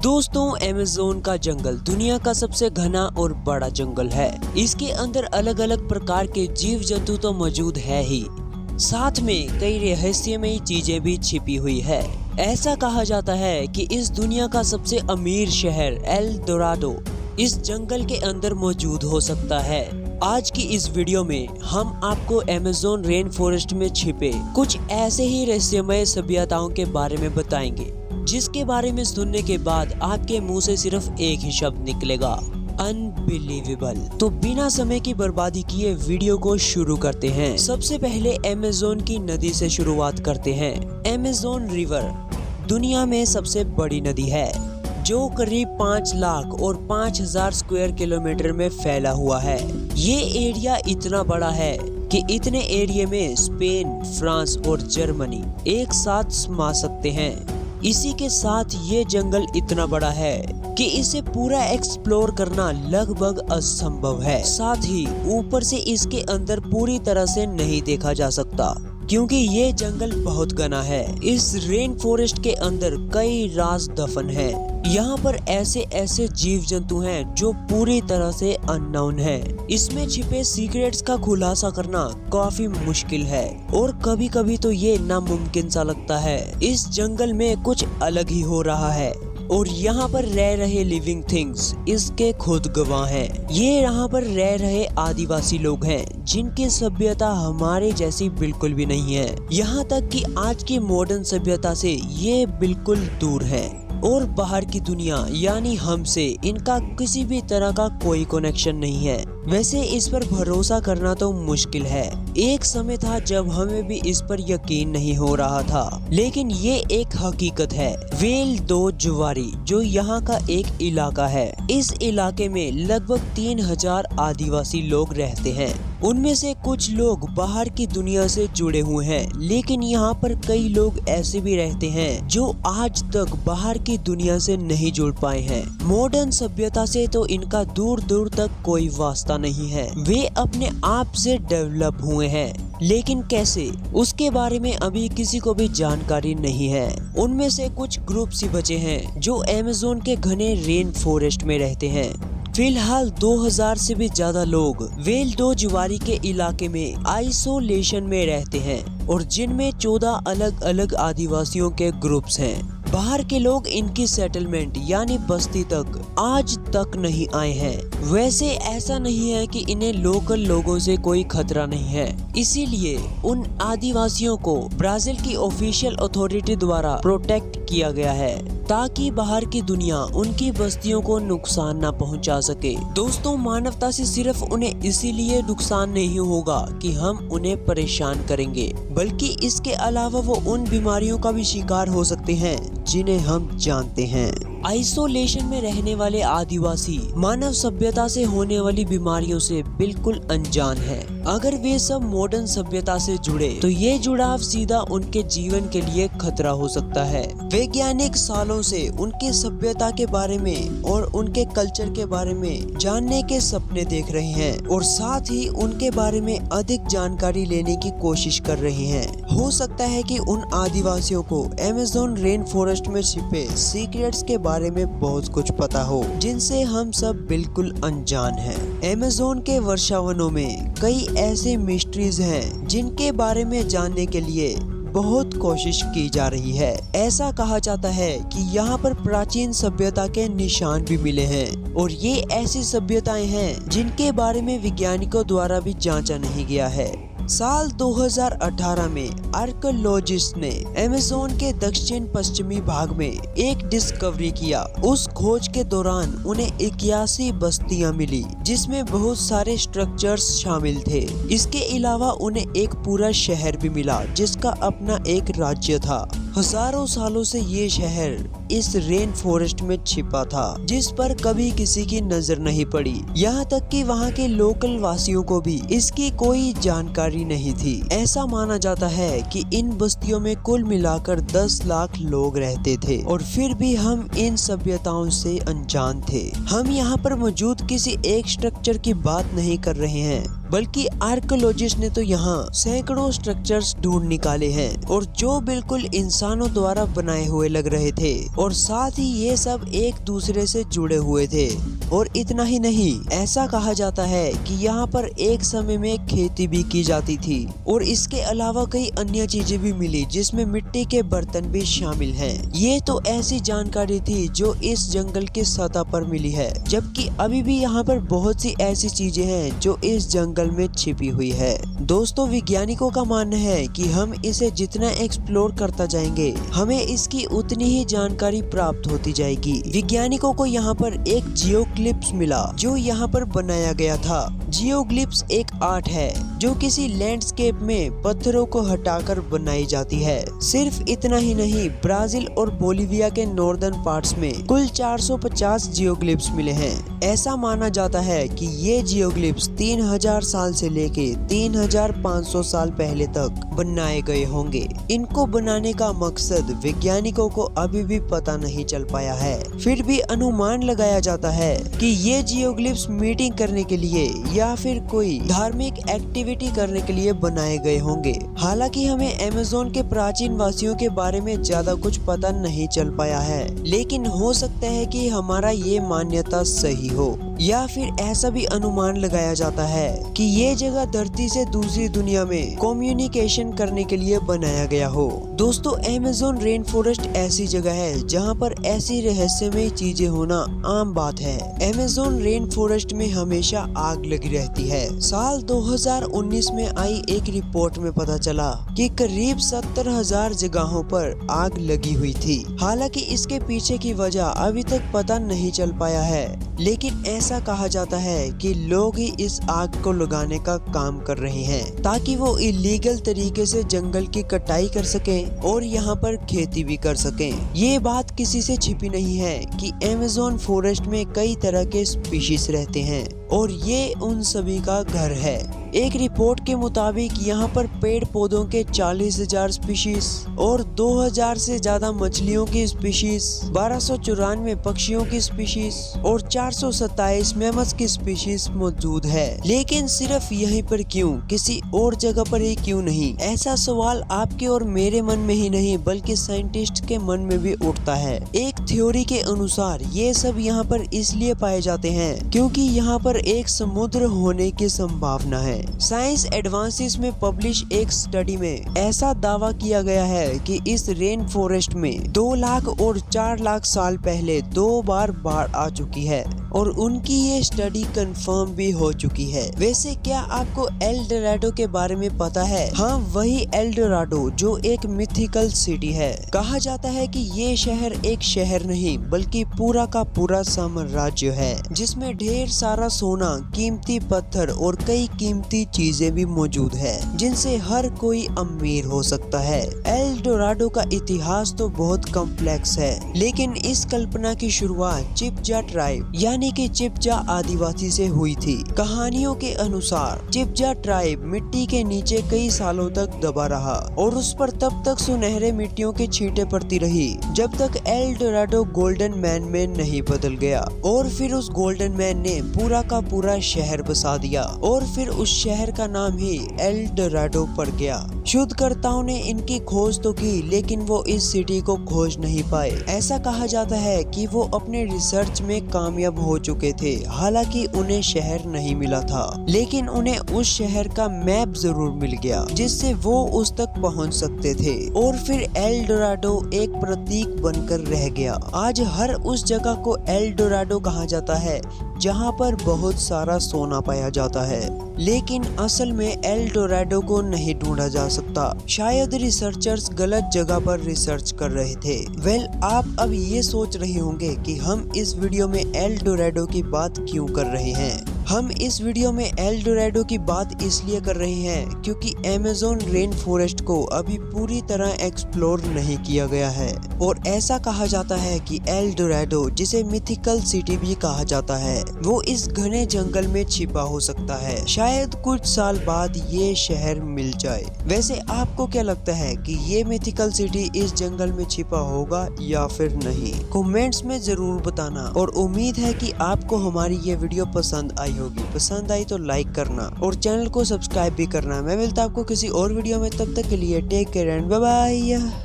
दोस्तों, अमेज़न का जंगल दुनिया का सबसे घना और बड़ा जंगल है। इसके अंदर अलग अलग प्रकार के जीव जंतु तो मौजूद है ही, साथ में कई रहस्यमयी चीजें भी छिपी हुई है। ऐसा कहा जाता है कि इस दुनिया का सबसे अमीर शहर एल डोराडो इस जंगल के अंदर मौजूद हो सकता है। आज की इस वीडियो में हम आपको अमेज़न रेन फॉरेस्ट में छिपे कुछ ऐसे ही रहस्यमय सभ्यताओं के बारे में बताएंगे, जिसके बारे में सुनने के बाद आपके मुंह से सिर्फ एक ही शब्द निकलेगा, अनबिलीवेबल। तो बिना समय की बर्बादी किए वीडियो को शुरू करते हैं। सबसे पहले अमेज़न की नदी से शुरुआत करते हैं। अमेज़न रिवर दुनिया में सबसे बड़ी नदी है, जो करीब 5 लाख और 5,000 स्क्वायर किलोमीटर में फैला हुआ है। ये एरिया इतना बड़ा है कि इतने एरिया में स्पेन, फ्रांस और जर्मनी एक साथ समा सकते हैं। इसी के साथ ये जंगल इतना बड़ा है कि इसे पूरा एक्सप्लोर करना लगभग असंभव है। साथ ही ऊपर से इसके अंदर पूरी तरह से नहीं देखा जा सकता, क्योंकि ये जंगल बहुत घना है। इस रेन फॉरेस्ट के अंदर कई राज दफन हैं। यहाँ पर ऐसे ऐसे जीव जंतु हैं जो पूरी तरह से अननोन हैं। इसमें छिपे सीक्रेट्स का खुलासा करना काफी मुश्किल है और कभी कभी तो ये नामुमकिन सा लगता है। इस जंगल में कुछ अलग ही हो रहा है और यहाँ पर रह रहे लिविंग थिंग्स इसके खुद गवाह हैं। ये यहाँ पर रह रहे आदिवासी लोग हैं, जिनकी सभ्यता हमारे जैसी बिल्कुल भी नहीं है। यहाँ तक कि आज की मॉडर्न सभ्यता से ये बिल्कुल दूर है और बाहर की दुनिया यानी हमसे इनका किसी भी तरह का कोई कनेक्शन नहीं है। वैसे इस पर भरोसा करना तो मुश्किल है। एक समय था जब हमें भी इस पर यकीन नहीं हो रहा था, लेकिन ये एक हकीकत है। वेल दो जुवारी जो यहाँ का एक इलाका है, इस इलाके में लगभग 3,000 आदिवासी लोग रहते हैं। उनमें से कुछ लोग बाहर की दुनिया से जुड़े हुए हैं, लेकिन यहाँ पर कई लोग ऐसे भी रहते हैं जो आज तक बाहर की दुनिया से नहीं जुड़ पाए हैं। मॉडर्न सभ्यता से तो इनका दूर दूर तक कोई वास्ता नहीं है। वे अपने आप से डेवलप हुए हैं, लेकिन कैसे, उसके बारे में अभी किसी को भी जानकारी नहीं है। उनमें से कुछ ग्रुप्स ही बचे हैं जो अमेज़न के घने रेन फॉरेस्ट में रहते हैं। फिलहाल 2000 से भी ज्यादा लोग वेल दो जुवारी के इलाके में आइसोलेशन में रहते हैं और जिनमें 14 अलग अलग आदिवासियों के ग्रुप्स हैं। बाहर के लोग इनकी सेटलमेंट यानी बस्ती तक आज तक नहीं आए हैं। वैसे ऐसा नहीं है कि इन्हें लोकल लोगों से कोई खतरा नहीं है, इसीलिए उन आदिवासियों को ब्राजील की ऑफिशियल अथॉरिटी द्वारा प्रोटेक्ट किया गया है, ताकि बाहर की दुनिया उनकी बस्तियों को नुकसान न पहुंचा सके। दोस्तों, मानवता से सिर्फ उन्हें इसीलिए नुकसान नहीं होगा कि हम उन्हें परेशान करेंगे, बल्कि इसके अलावा वो उन बीमारियों का भी शिकार हो सकते हैं जिन्हें हम जानते हैं। आइसोलेशन में रहने वाले आदिवासी मानव सभ्यता से होने वाली बीमारियों से बिल्कुल अनजान है। अगर वे सब मॉडर्न सभ्यता से जुड़े तो ये जुड़ाव सीधा उनके जीवन के लिए खतरा हो सकता है। वैज्ञानिक सालों से उनके सभ्यता के बारे में और उनके कल्चर के बारे में जानने के सपने देख रहे हैं और साथ ही उनके बारे में अधिक जानकारी लेने की कोशिश कर रहे हैं। हो सकता है कि उन आदिवासियों को अमेज़न रेन फॉरेस्ट में छिपे सीक्रेट्स के बारे में बहुत कुछ पता हो, जिनसे हम सब बिल्कुल अनजान हैं। अमेज़न के वर्षावनों में कई ऐसे मिस्ट्रीज हैं जिनके बारे में जानने के लिए बहुत कोशिश की जा रही है। ऐसा कहा जाता है कि यहाँ पर प्राचीन सभ्यता के निशान भी मिले हैं और ये ऐसी सभ्यताएं हैं जिनके बारे में वैज्ञानिकों द्वारा भी जांचा नहीं गया है। साल 2018 में आर्कियोलॉजिस्ट ने अमेज़न के दक्षिण पश्चिमी भाग में एक डिस्कवरी किया। उस खोज के दौरान उन्हें 81 बस्तियां मिली, जिसमें बहुत सारे स्ट्रक्चर्स शामिल थे। इसके अलावा उन्हें एक पूरा शहर भी मिला, जिसका अपना एक राज्य था। हजारों सालों से ये शहर इस रेन फॉरेस्ट में छिपा था, जिस पर कभी किसी की नजर नहीं पड़ी। यहाँ तक कि वहाँ के लोकल वासियों को भी इसकी कोई जानकारी नहीं थी। ऐसा माना जाता है कि इन बस्तियों में कुल मिलाकर 10 लाख लोग रहते थे और फिर भी हम इन सभ्यताओं से अनजान थे। हम यहाँ पर मौजूद किसी एक स्ट्रक्चर की बात नहीं कर रहे हैं, बल्कि आर्कियोलॉजिस्ट ने तो यहाँ सैकड़ों स्ट्रक्चर्स ढूंढ निकाले हैं और जो बिल्कुल इंसानों द्वारा बनाए हुए लग रहे थे और साथ ही ये सब एक दूसरे से जुड़े हुए थे। और इतना ही नहीं, ऐसा कहा जाता है कि यहाँ पर एक समय में खेती भी की जाती थी और इसके अलावा कई अन्य चीजें भी मिली जिसमें मिट्टी के बर्तन भी शामिल हैं। ये तो ऐसी जानकारी थी जो इस जंगल की सतह पर मिली है, जबकि अभी भी यहाँ पर बहुत सी ऐसी चीजें हैं जो इस जंगल में छिपी हुई है। दोस्तों, वैज्ञानिकों का मानना है कि हम इसे जितना एक्सप्लोर करता जाएंगे हमें इसकी उतनी ही जानकारी प्राप्त होती जाएगी। वैज्ञानिकों को यहाँ पर एक जियोग्लिप्स मिला जो यहाँ पर बनाया गया था। जियोग्लिप्स एक आर्ट है जो किसी लैंडस्केप में पत्थरों को हटाकर बनाई जाती है। सिर्फ इतना ही नहीं, ब्राजील और बोलिविया के नॉर्दर्न पार्ट्स में कुल 450 जियोग्लिप्स मिले हैं। ऐसा माना जाता है कि ये जियोग्लिप्स 3000 साल से लेके 3500 साल पहले तक बनाए गए होंगे। इनको बनाने का मकसद वैज्ञानिकों को अभी भी पता नहीं चल पाया है। फिर भी अनुमान लगाया जाता है कि ये जियोग्लिप्स मीटिंग करने के लिए या फिर कोई धार्मिक एक्टिविटी करने के लिए बनाए गए होंगे। हालांकि हमें अमेज़न के प्राचीन वासियों के बारे में ज्यादा कुछ पता नहीं चल पाया है, लेकिन हो सकता है कि हमारा ये मान्यता सही हो, या फिर ऐसा भी अनुमान लगाया जाता है कि ये जगह धरती से दूसरी दुनिया में कम्युनिकेशन करने के लिए बनाया गया हो। दोस्तों, अमेज़न रेन फॉरेस्ट ऐसी जगह है जहाँ पर ऐसी रहस्यमय चीजें होना आम बात है। अमेज़न रेन फॉरेस्ट में हमेशा आग लगी रहती है। साल 2019 में आई एक रिपोर्ट में पता चला कि करीब 70,000 जगहों पर आग लगी हुई थी। हालांकि इसके पीछे की वजह अभी तक पता नहीं चल पाया है, लेकिन ऐसा कहा जाता है कि लोग ही इस आग को लगाने का काम कर रहे हैं ताकि वो इलीगल तरीके से जंगल की कटाई कर सकें और यहाँ पर खेती भी कर सकें। ये बात किसी से छिपी नहीं है कि अमेज़न फॉरेस्ट में कई तरह के स्पीशीज रहते हैं और ये उन सभी का घर है। एक रिपोर्ट के मुताबिक यहाँ पर पेड़ पौधों के 40,000 स्पीशीज और 2000 से ज्यादा मछलियों की स्पीशीज, 1294 पक्षियों की स्पीशीज और 427 मैमल्स की स्पीशीज मौजूद है। लेकिन सिर्फ यहीं पर क्यों, किसी और जगह पर ही क्यों नहीं? ऐसा सवाल आपके और मेरे मन में ही नहीं बल्कि साइंटिस्ट के मन में भी उठता है। एक थ्योरी के अनुसार ये सब यहाँ पर इसलिए पाए जाते हैं क्योंकि यहाँ पर एक समुद्र होने की संभावना है। साइंस एडवांसेस में पब्लिश एक स्टडी में ऐसा दावा किया गया है कि इस रेन फॉरेस्ट में 2 लाख और 4 लाख साल पहले 2 बार बाढ़ आ चुकी है और उनकी ये स्टडी कंफर्म भी हो चुकी है। वैसे क्या आपको एल डोराडो के बारे में पता है? हाँ, वही एल डोराडो जो एक मिथिकल सिटी है। कहा जाता है कि ये शहर एक शहर नहीं बल्कि पूरा का पूरा साम्राज्य है जिसमें ढेर सारा सोना, कीमती पत्थर और कई कीमती चीजें भी मौजूद है जिनसे हर कोई अमीर हो सकता है। एल डोराडो का इतिहास तो बहुत कॉम्प्लेक्स है, लेकिन इस कल्पना की शुरुआत चिपजा ट्राइब यानी कि चिपजा आदिवासी से हुई थी। कहानियों के अनुसार चिपजा ट्राइब मिट्टी के नीचे कई सालों तक दबा रहा और उस पर तब तक सुनहरे मिट्टियों के छींटे पड़ती रही जब तक एल डोराडो गोल्डन मैन में नहीं बदल गया और फिर उस गोल्डन मैन ने पूरा का पूरा शहर बसा दिया और फिर उस शहर का नाम ही एल डोराडो पड़ गया। शोधकर्ताओं ने इनकी खोज तो की लेकिन वो इस सिटी को खोज नहीं पाए। ऐसा कहा जाता है कि वो अपने रिसर्च में कामयाब हो चुके थे। हालांकि उन्हें शहर नहीं मिला था, लेकिन उन्हें उस शहर का मैप जरूर मिल गया जिससे वो उस तक पहुंच सकते थे और फिर एल डोराडो एक प्रतीक बनकर रह गया। आज हर उस जगह को एल डोराडो कहा जाता है जहां पर बहुत सारा सोना पाया जाता है, लेकिन असल में एल डोराडो को नहीं ढूंढा जा सकता। शायद रिसर्चर्स गलत जगह पर रिसर्च कर रहे थे। वेल, आप अब ये सोच रहे होंगे कि हम इस वीडियो में एल डोराडो की बात क्यों कर रहे हैं। हम इस वीडियो में एल डोराडो की बात इसलिए कर रहे हैं क्योंकि अमेज़न रेन फॉरेस्ट को अभी पूरी तरह एक्सप्लोर नहीं किया गया है और ऐसा कहा जाता है कि एल डोराडो, जिसे मिथिकल सिटी भी कहा जाता है, वो इस घने जंगल में छिपा हो सकता है। शायद कुछ साल बाद ये शहर मिल जाए। वैसे आपको क्या लगता है कि ये मिथिकल सिटी इस जंगल में छिपा होगा या फिर नहीं? कमेंट्स में जरूर बताना और उम्मीद है कि आपको हमारी ये वीडियो पसंद आई होगी। पसंद आई तो लाइक करना और चैनल को सब्सक्राइब भी करना। मैं मिलता आपको किसी और वीडियो में, तब तक के लिए take care and bye bye.